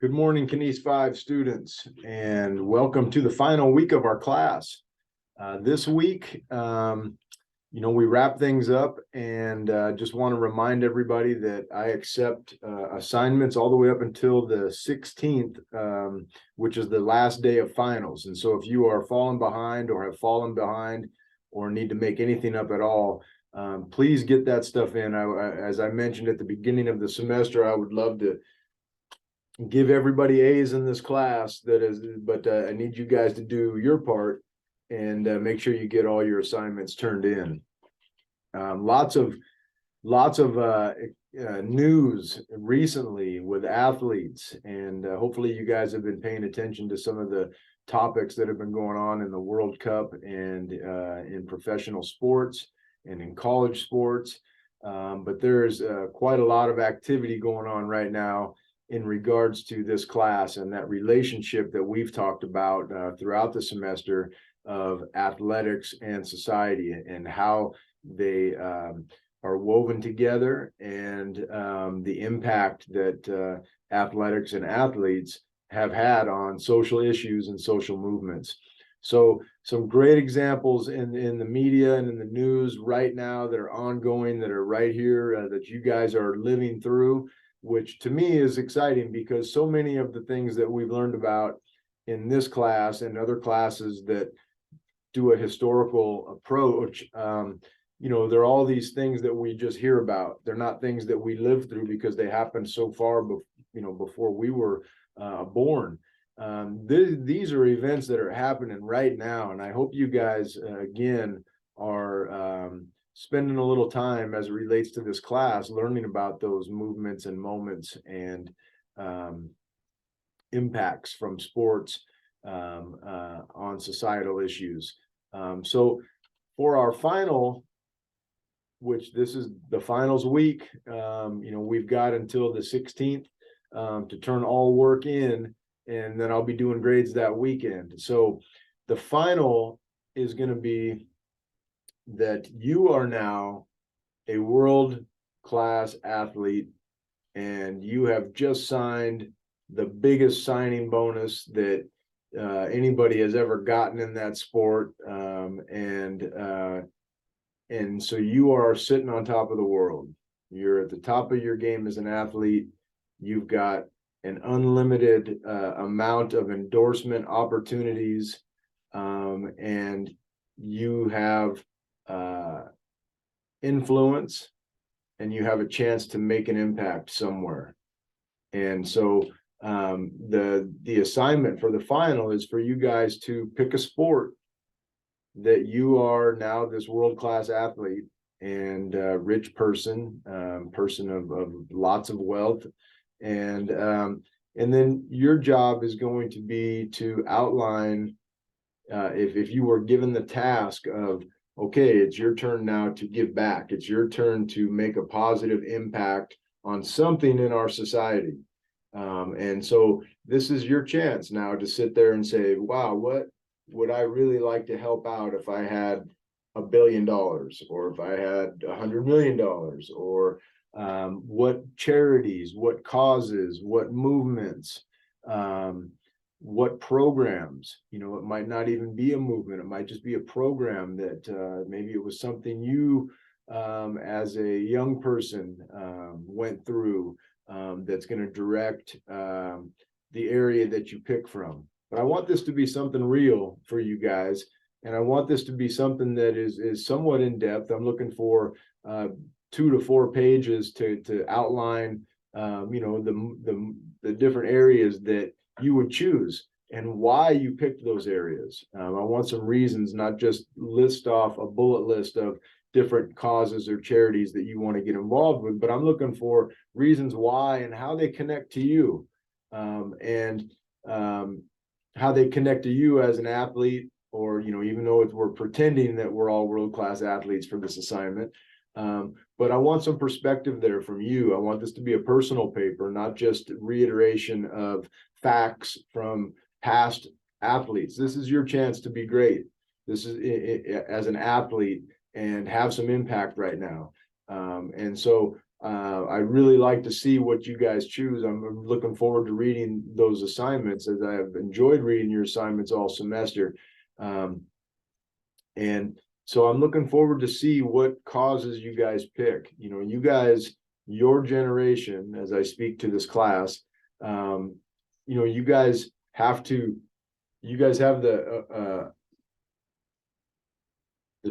Good morning, KINES 5 students, and welcome to the final week of our class. This week, we wrap things up and just want to remind everybody that I accept assignments all the way up until the 16th, which is the last day of finals. And so if you are falling behind or have fallen behind or need to make anything up at all, please get that stuff in. As I mentioned at the beginning of the semester, I would love to give everybody A's in this class, but I need you guys to do your part and make sure you get all your assignments turned in. Lots of news recently with athletes, and hopefully you guys have been paying attention to some of the topics that have been going on in the World Cup and in professional sports and in college sports. But there's quite a lot of activity going on right now in regards to this class and that relationship that we've talked about throughout the semester of athletics and society and how they are woven together, and the impact that athletics and athletes have had on social issues and social movements. So some great examples in the media and in the news right now that are ongoing, that are right here, that you guys are living through, which to me is exciting because so many of the things that we've learned about in this class and other classes that do a historical approach, they're all these things that we just hear about. They're not things that we lived through because they happened so far, before we were born. These are events that are happening right now, and I hope you guys again are spending a little time as it relates to this class, learning about those movements and moments and impacts from sports on societal issues. So for our final, which this is the finals week, we've got until the 16th to turn all work in, and then I'll be doing grades that weekend. So the final is going to be that you are now a world-class athlete, and you have just signed the biggest signing bonus that anybody has ever gotten in that sport, and so you are sitting on top of the world. You're at the top of your game as an athlete. You've got an unlimited amount of endorsement opportunities, and you have influence, and you have a chance to make an impact somewhere. And so the assignment for the final is for you guys to pick a sport that you are now this world-class athlete and rich person of lots of wealth, and then your job is going to be to outline, if you were given the task of, okay, it's your turn now to give back. It's your turn to make a positive impact on something in our society. And so this is your chance now to sit there and say, wow, what would I really like to help out if I had $1 billion, or if I had $100 million, or what charities, what causes, what movements, what programs. It might not even be a movement. It might just be a program that maybe it was something you as a young person went through, that's going to direct the area that you pick from. But I want this to be something real for you guys, and I want this to be something that is somewhat in depth. I'm looking for 2 to 4 pages to outline, the different areas that you would choose and why you picked those areas. I want some reasons, not just list off a bullet list of different causes or charities that you want to get involved with, but I'm looking for reasons why and how they connect to you, and how they connect to you as an athlete, or, even though we're pretending that we're all world-class athletes for this assignment. But I want some perspective there from you. I want this to be a personal paper, not just reiteration of facts from past athletes. This is your chance to be great. This is as an athlete and have some impact right now. And so I really like to see what you guys choose. I'm looking forward to reading those assignments, as I have enjoyed reading your assignments all semester. And so I'm looking forward to see what causes you guys pick. You know, you guys, your generation, as I speak to this class, you know, you guys have the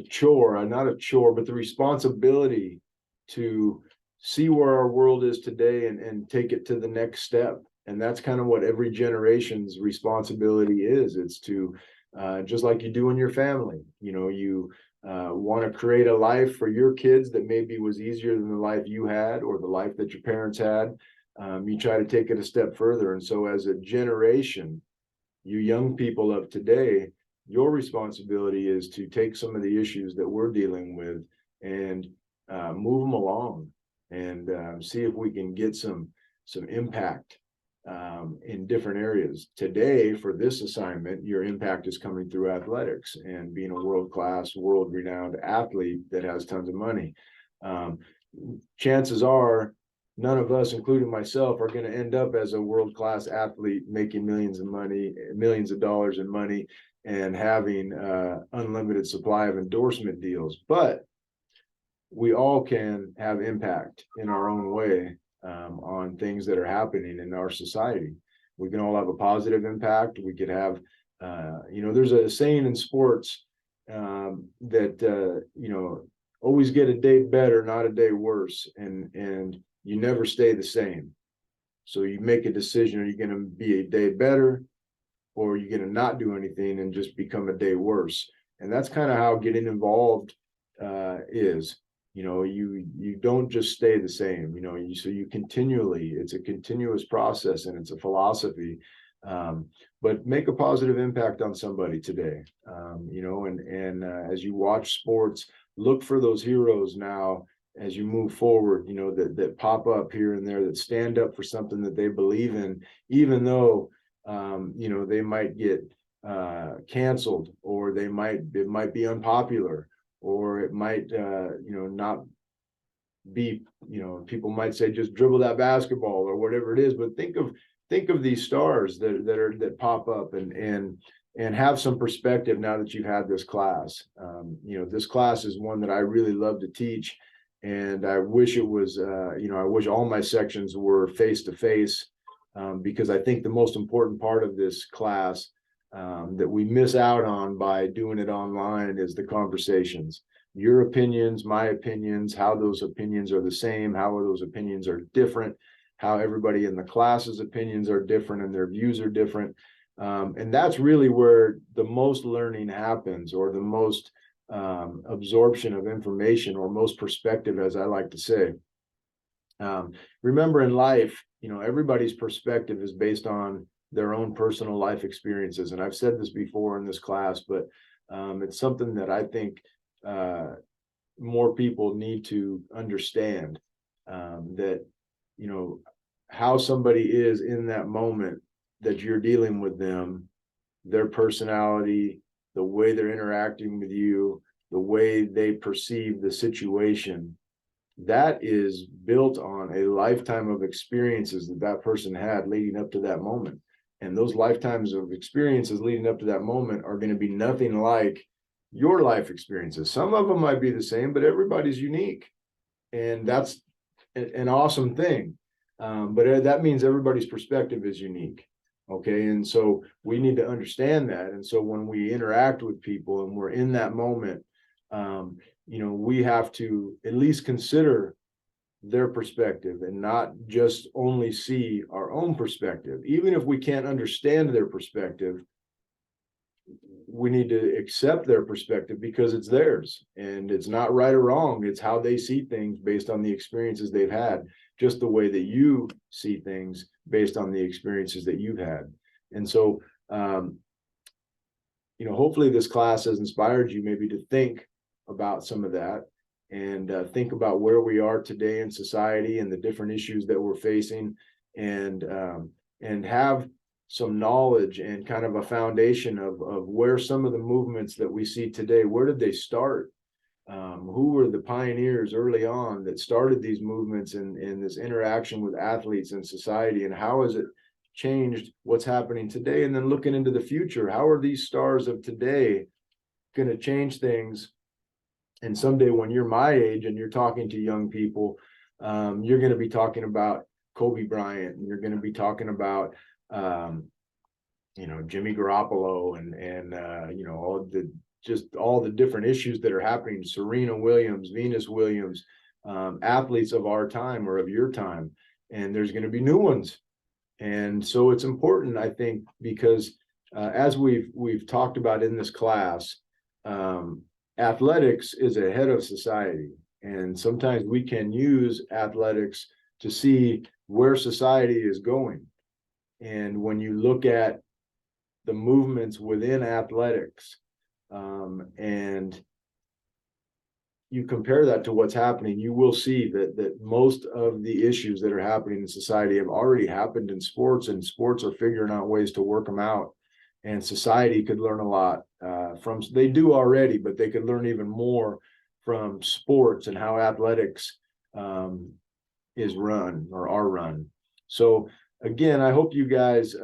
chore, not a chore, but the responsibility to see where our world is today and take it to the next step. And that's kind of what every generation's responsibility is. It's to, just like you do in your family, you know, you want to create a life for your kids that maybe was easier than the life you had or the life that your parents had. You try to take it a step further. And so as a generation, you young people of today, your responsibility is to take some of the issues that we're dealing with and move them along and see if we can get some impact in different areas. Today, for this assignment, your impact is coming through athletics and being a world-class, world-renowned athlete that has tons of money. Chances are none of us, including myself, are going to end up as a world-class athlete making millions of dollars in money and having unlimited supply of endorsement deals. But we all can have impact in our own way on things that are happening in our society. We can all have a positive impact. We could have, you know, there's a saying in sports that, you know, always get a day better, not a day worse. And you never stay the same. So you make a decision, are you going to be a day better or are you going to not do anything and just become a day worse? And that's kind of how getting involved is. You know, you don't just stay the same, you know, so you continually, it's a continuous process and it's a philosophy, but make a positive impact on somebody today. You know, and as you watch sports, look for those heroes now as you move forward, you know, that pop up here and there, that stand up for something that they believe in, even though, you know, they might get canceled, or it might be unpopular, or it might, you know, not be, you know, people might say just dribble that basketball or whatever it is. But think of these stars that pop up and have some perspective now that you've had this class. You know, this class is one that I really love to teach. And I wish it was, you know, I wish all my sections were face to face, because I think the most important part of this class that we miss out on by doing it online is the conversations. Your opinions, my opinions, how those opinions are the same, how those opinions are different, how everybody in the class's opinions are different and their views are different. And that's really where the most learning happens, or the most absorption of information, or most perspective, as I like to say. Remember, in life, you know, everybody's perspective is based on their own personal life experiences. And I've said this before in this class, but it's something that I think more people need to understand, that, you know, how somebody is in that moment that you're dealing with them, their personality, the way they're interacting with you, the way they perceive the situation, that is built on a lifetime of experiences that person had leading up to that moment. And those lifetimes of experiences leading up to that moment are going to be nothing like your life experiences. Some of them might be the same, but everybody's unique. And that's an awesome thing. But that means everybody's perspective is unique. Okay. And so we need to understand that. And so when we interact with people and we're in that moment, you know, we have to at least consider their perspective and not just only see our own perspective. Even if we can't understand their perspective, we need to accept their perspective because it's theirs, and it's not right or wrong. It's how they see things based on the experiences they've had, just the way that you see things based on the experiences that you've had. And so, you know, hopefully this class has inspired you maybe to think about some of that, and think about where we are today in society and the different issues that we're facing, and have some knowledge and kind of a foundation of where some of the movements that we see today, where did they start? Who were the pioneers early on that started these movements and this interaction with athletes and society, and how has it changed what's happening today? And then looking into the future, how are these stars of today going to change things? And someday when you're my age and you're talking to young people, you're going to be talking about Kobe Bryant, and you're going to be talking about Jimmy Garoppolo and all the different issues that are happening, Serena Williams, Venus Williams, athletes of our time or of your time. And there's going to be new ones. And so it's important, I think, because as we've talked about in this class, athletics is ahead of society. And sometimes we can use athletics to see where society is going. And when you look at the movements within athletics, and you compare that to what's happening, you will see that most of the issues that are happening in society have already happened in sports, and sports are figuring out ways to work them out. And society could learn a lot from, they do already, but they could learn even more from sports and how athletics is run or are run. So again, I hope you guys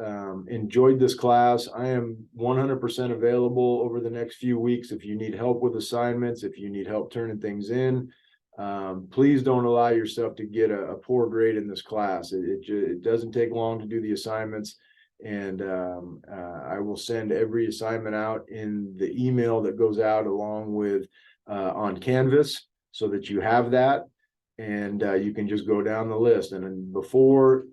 enjoyed this class. I am 100% available over the next few weeks. If you need help with assignments, if you need help turning things in, please don't allow yourself to get a poor grade in this class. It doesn't take long to do the assignments. And I will send every assignment out in the email that goes out along with on Canvas, so that you have that. And you can just go down the list. And then before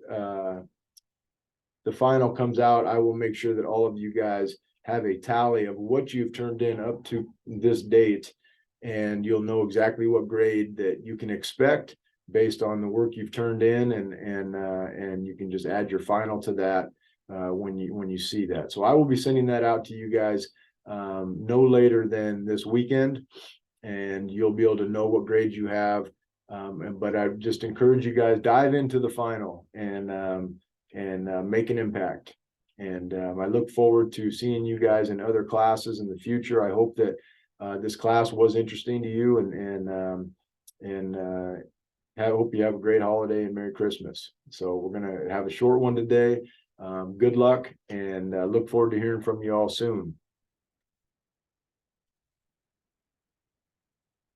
the final comes out, I will make sure that all of you guys have a tally of what you've turned in up to this date, and you'll know exactly what grade that you can expect based on the work you've turned in, and you can just add your final to that when you see that. So I will be sending that out to you guys no later than this weekend, and you'll be able to know what grades you have. But I just encourage you guys, dive into the final and make an impact. And I look forward to seeing you guys in other classes in the future. I hope that this class was interesting to you, and I hope you have a great holiday and Merry Christmas. So we're going to have a short one today. Good luck, and look forward to hearing from you all soon.